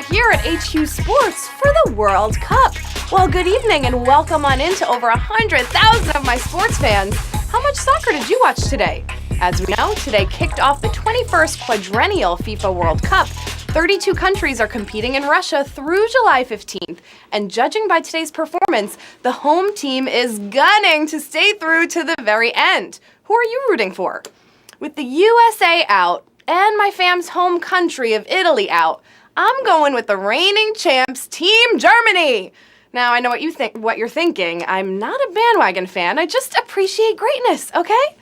are here at HQ Sports for the World Cup. Well, good evening and welcome on in to over 100,000 of my sports fans. How much soccer did you watch today? As we know, today kicked off the 21st quadrennial FIFA World Cup. 32 countries are competing in Russia through July 15th, and judging by today's performance, the home team is gunning to stay through to the very end. Who are you rooting for? With the USA out and my fam's home country of Italy out, I'm going with the reigning champs, Team Germany. Now, I know what you're thinking. I'm not a bandwagon fan. I just appreciate greatness, okay?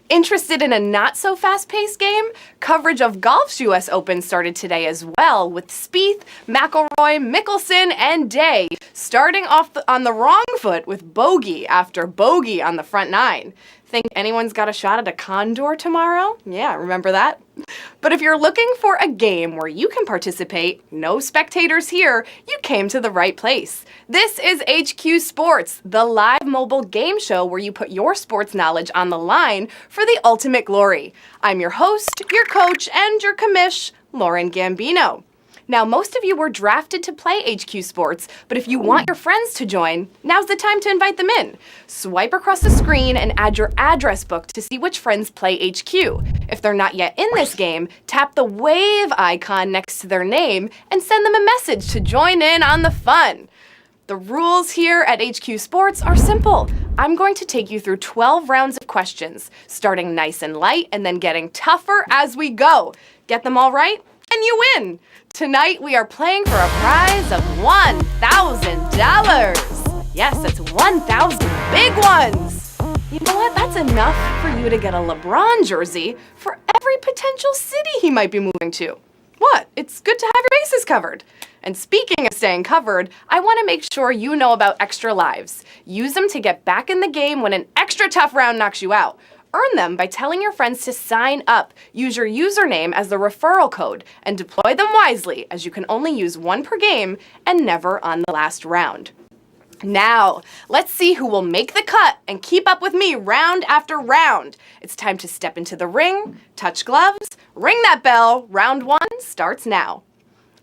Interested in a not-so-fast-paced game? Coverage of golf's U.S. Open started today as well, with Spieth, McIlroy, Mickelson, and Day starting off on the wrong foot with bogey after bogey on the front nine. Think anyone's got a shot at a condor tomorrow? Yeah, remember that? But if you're looking for a game where you can participate, no spectators here, you came to the right place. This is HQ Sports, the live mobile game show where you put your sports knowledge on the line for the ultimate glory. I'm your host, your coach, and your commish, Lauren Gambino. Now, most of you were drafted to play HQ Sports, but if you want your friends to join, now's the time to invite them in. Swipe across the screen and add your address book to see which friends play HQ. If they're not yet in this game, tap the wave icon next to their name and send them a message to join in on the fun. The rules here at HQ Sports are simple. I'm going to take you through 12 rounds of questions, starting nice and light and then getting tougher as we go. Get them all right, and you win. Tonight, we are playing for a prize of $1,000. Yes, that's 1,000 big ones. You know what? That's enough for you to get a LeBron jersey for every potential city he might be moving to. What? It's good to have your bases covered. And speaking of staying covered, I want to make sure you know about extra lives. Use them to get back in the game when an extra tough round knocks you out. Earn them by telling your friends to sign up. Use your username as the referral code and deploy them wisely, as you can only use one per game and never on the last round. Now, let's see who will make the cut and keep up with me round after round. It's time to step into the ring, touch gloves, ring that bell. Round one starts now.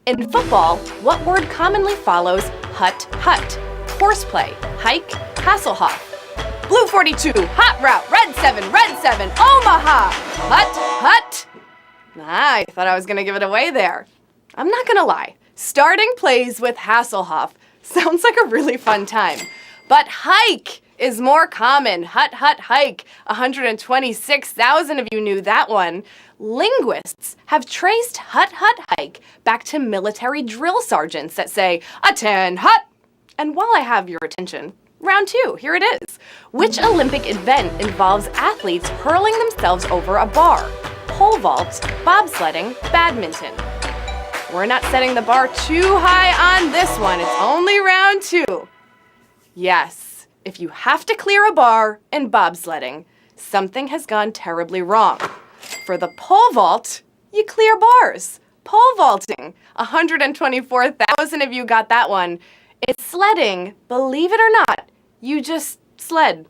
In football, what word commonly follows hut, hut? Horseplay, hike, Hasselhoff. Blue 42, hot route, red 7, Omaha, hut, hut. I thought I was going to give it away there. I'm not going to lie. Starting plays with Hasselhoff sounds like a really fun time. But hike is more common. Hut, hut, hike. 126,000 of you knew that one. Linguists have traced hut, hut, hike back to military drill sergeants that say, attend, hut. And while I have your attention, round two, here it is. Which Olympic event involves athletes hurling themselves over a bar? Pole vault, bobsledding, badminton. We're not setting the bar too high on this one. It's only round two. Yes, if you have to clear a bar in bobsledding, something has gone terribly wrong. For the pole vault, you clear bars. Pole vaulting. 124,000 of you got that one. It's sledding, believe it or not. You just sled.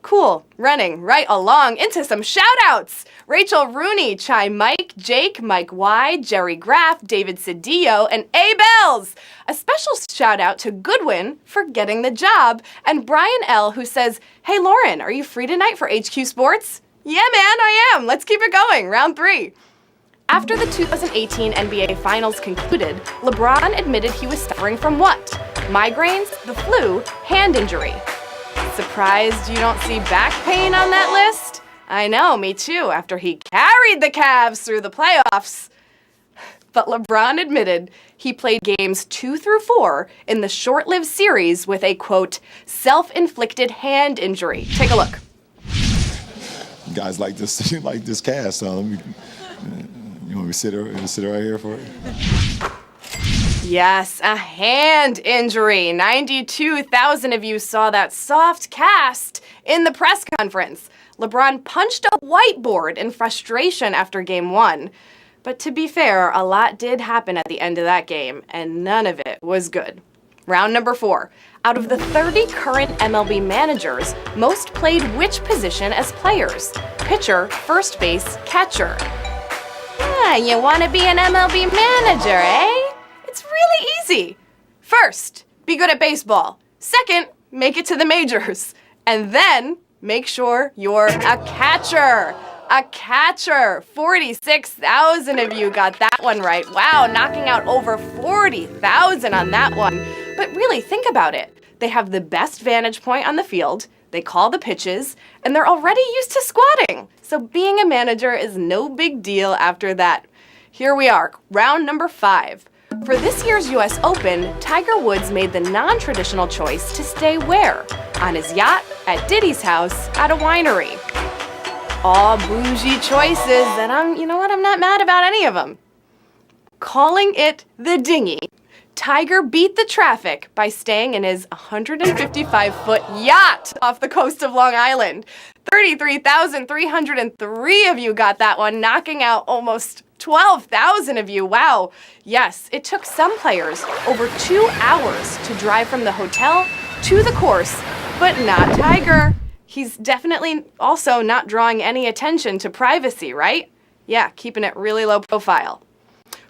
Cool. Running right along into some shout-outs. Rachel Rooney, Chai Mike, Jake, Mike Y, Jerry Graff, David Cedillo, and A. Bells. A special shout-out to Goodwin for getting the job, and Brian L., who says, hey, Lauren, are you free tonight for HQ Sports? Yeah, man, I am. Let's keep it going. Round three. After the 2018 NBA Finals concluded, LeBron admitted he was suffering from what? Migraines, the flu, hand injury. Surprised you don't see back pain on that list? I know, me too, after he carried the Cavs through the playoffs. But LeBron admitted he played games 2 through 4 in the short-lived series with a, quote, self-inflicted hand injury. Take a look. Guys like this, like this cast, so let me... You want me to sit right here for it? Yes, a hand injury. 92,000 of you saw that soft cast in the press conference. LeBron punched a whiteboard in frustration after Game 1. But to be fair, a lot did happen at the end of that game, and none of it was good. Round number 4. Out of the 30 current MLB managers, most played which position as players? Pitcher, first base, catcher. You want to be an MLB manager, eh? It's really easy. First, be good at baseball. Second, make it to the majors. And then, make sure you're a catcher. A catcher. 46,000 of you got that one right. Wow, knocking out over 40,000 on that one. But really, think about it. They have the best vantage point on the field, they call the pitches, and they're already used to squatting. So being a manager is no big deal after that. Here we are, round number 5. For this year's US Open, Tiger Woods made the non-traditional choice to stay where? On his yacht, at Diddy's house, at a winery. All bougie choices, and I'm not mad about any of them. Calling it the dinghy, Tiger beat the traffic by staying in his 155-foot yacht off the coast of Long Island. 33,303 of you got that one, knocking out almost 12,000 of you. Wow. Yes, it took some players over 2 hours to drive from the hotel to the course, but not Tiger. He's definitely also not drawing any attention to privacy, right? Yeah, keeping it really low profile.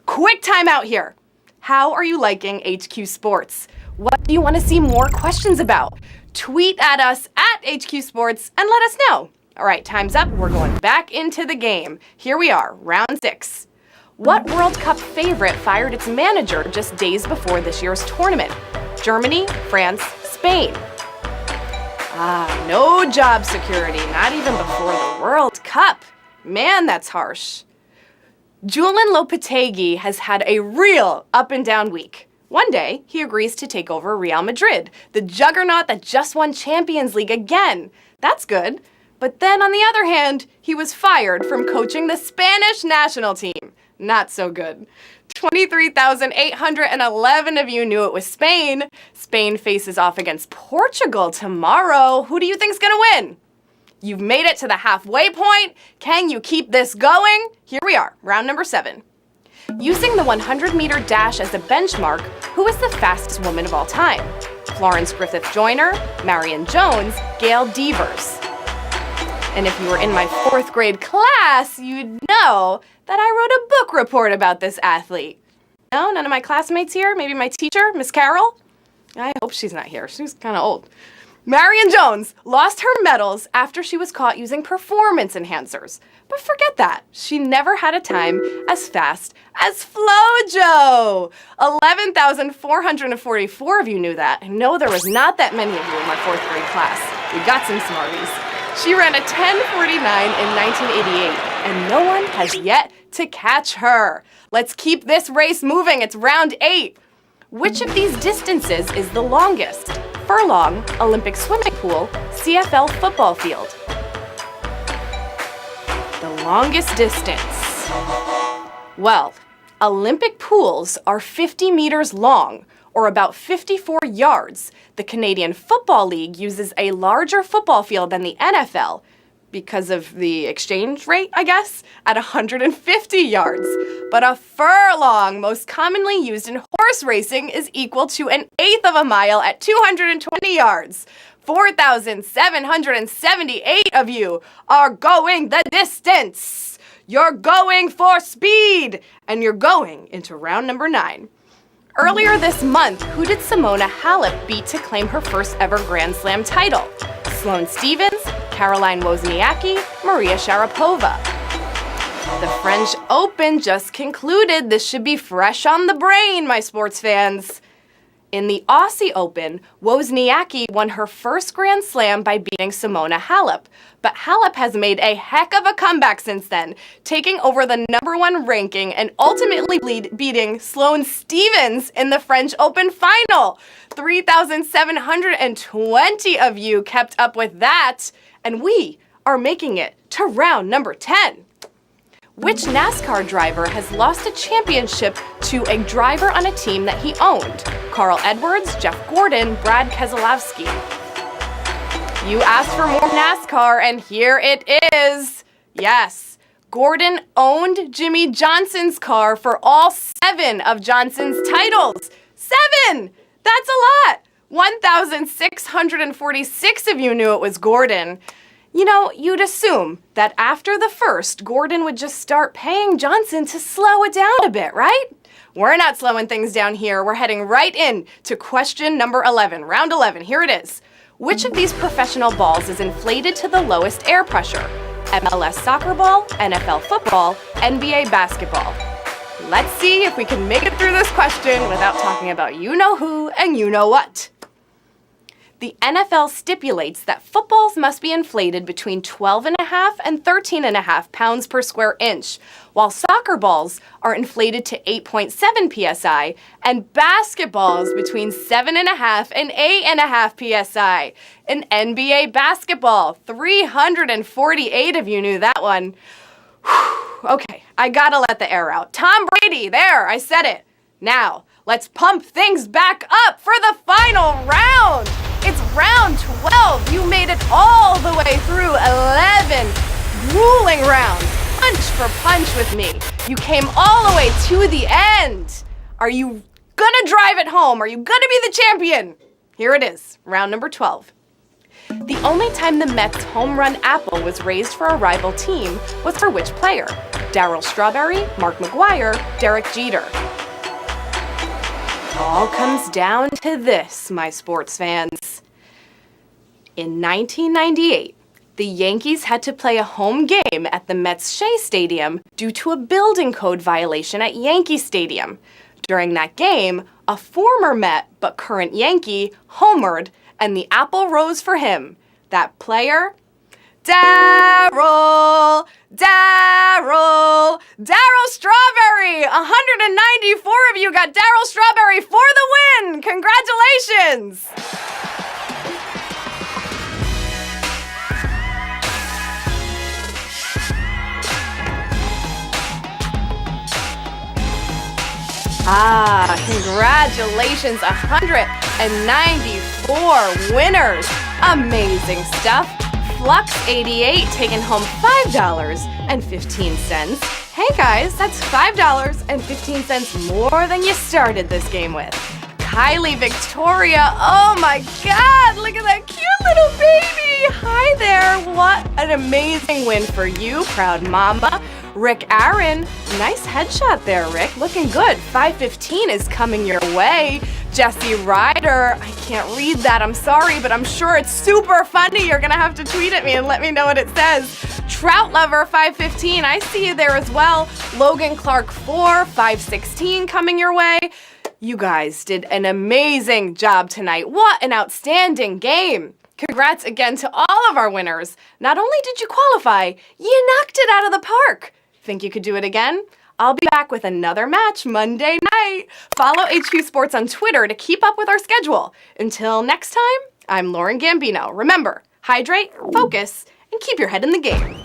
Quick time out here. How are you liking HQ Sports? What do you want to see more questions about? Tweet at us at HQ Sports and let us know. All right, time's up. We're going back into the game. Here we are, round 6. What World Cup favorite fired its manager just days before this year's tournament? Germany, France, Spain. No job security, not even before the World Cup. Man, that's harsh. Julian Lopetegui has had a real up and down week. One day, he agrees to take over Real Madrid, the juggernaut that just won Champions League again. That's good. But then on the other hand, he was fired from coaching the Spanish national team. Not so good. 23,811 of you knew it was Spain. Spain faces off against Portugal tomorrow. Who do you think's gonna win? You've made it to the halfway point. Can you keep this going? Here we are, round number 7. Using the 100-meter dash as a benchmark, who is the fastest woman of all time? Florence Griffith Joyner, Marion Jones, Gail Devers. And if you were in my 4th grade class, you'd know that I wrote a book report about this athlete. No, none of my classmates here? Maybe my teacher, Miss Carol? I hope she's not here. She's kind of old. Marion Jones lost her medals after she was caught using performance enhancers. But forget that. She never had a time as fast as FloJo. 11,444 of you knew that. I know there was not that many of you in my 4th grade class. We got some smarties. She ran a 10:49 in 1988, and no one has yet to catch her. Let's keep this race moving. It's round 8. Which of these distances is the longest? Furlong, Olympic swimming pool, CFL football field. The longest distance. Well, Olympic pools are 50 meters long, or about 54 yards. The Canadian Football League uses a larger football field than the NFL, because of the exchange rate, I guess, at 150 yards. But a furlong, most commonly used in horse racing, is equal to 1/8 of a mile at 220 yards. 4,778 of you are going the distance. You're going for speed, and you're going into round number 9. Earlier this month, who did Simona Halep beat to claim her first ever Grand Slam title? Sloane Stephens, Caroline Wozniacki, Maria Sharapova. The French Open just concluded. This should be fresh on the brain, my sports fans. In the Aussie Open, Wozniacki won her first Grand Slam by beating Simona Halep. But Halep has made a heck of a comeback since then, taking over the #1 ranking and ultimately beating Sloane Stephens in the French Open final. 3,720 of you kept up with that, and we are making it to round number 10. Which NASCAR driver has lost a championship to a driver on a team that he owned? Carl Edwards, Jeff Gordon, Brad Keselowski. You asked for more NASCAR, and here it is. Yes, Gordon owned Jimmy Johnson's car for all 7 of Johnson's titles. 7! That's a lot! 1,646 of you knew it was Gordon. You know, you'd assume that after the first, Gordon would just start paying Johnson to slow it down a bit, right? We're not slowing things down here. We're heading right in to question number 11, round 11. Here it is. Which of these professional balls is inflated to the lowest air pressure? MLS soccer ball, NFL football, NBA basketball. Let's see if we can make it through this question without talking about you-know-who and you-know-what. The NFL stipulates that footballs must be inflated between 12.5 and 13.5 pounds per square inch, while soccer balls are inflated to 8.7 psi and basketballs between 7.5 and 8.5 psi. An NBA basketball, 348 of you knew that one. Whew. Okay, I gotta let the air out. Tom Brady, there, I said it. Now, let's pump things back up for the final round. It's round 12. You made it all the way through 11 grueling rounds, punch for punch with me. You came all the way to the end. Are you gonna drive it home? Are you gonna be the champion? Here it is, round number 12. The only time the Mets' home run apple was raised for a rival team was for which player? Darryl Strawberry, Mark McGwire, Derek Jeter. All comes down to this, my sports fans. In 1998, the Yankees had to play a home game at the Mets' Shea Stadium due to a building code violation at Yankee Stadium. During that game, a former Met but current Yankee homered, and the apple rose for him. That player? Darryl Strawberry! 194 of you got Darryl Strawberry for the win! Congratulations! Congratulations, 194 winners. Amazing stuff. Flux88 taking home $5.15. Hey guys, that's $5.15 more than you started this game with. Kylie Victoria, oh my God, look at that cute little baby. Hi there, what an amazing win for you, proud mama. Rick Aaron, nice headshot there, Rick. Looking good. 515 is coming your way. Jesse Ryder, I can't read that, I'm sorry, but I'm sure it's super funny. You're gonna have to tweet at me and let me know what it says. Trout Lover, 515, I see you there as well. Logan Clark 4, 516 coming your way. You guys did an amazing job tonight. What an outstanding game. Congrats again to all of our winners. Not only did you qualify, you knocked it out of the park. Think you could do it again? I'll be back with another match Monday night. Follow HQ Sports on Twitter to keep up with our schedule. Until next time, I'm Lauren Gambino. Remember, hydrate, focus, and keep your head in the game.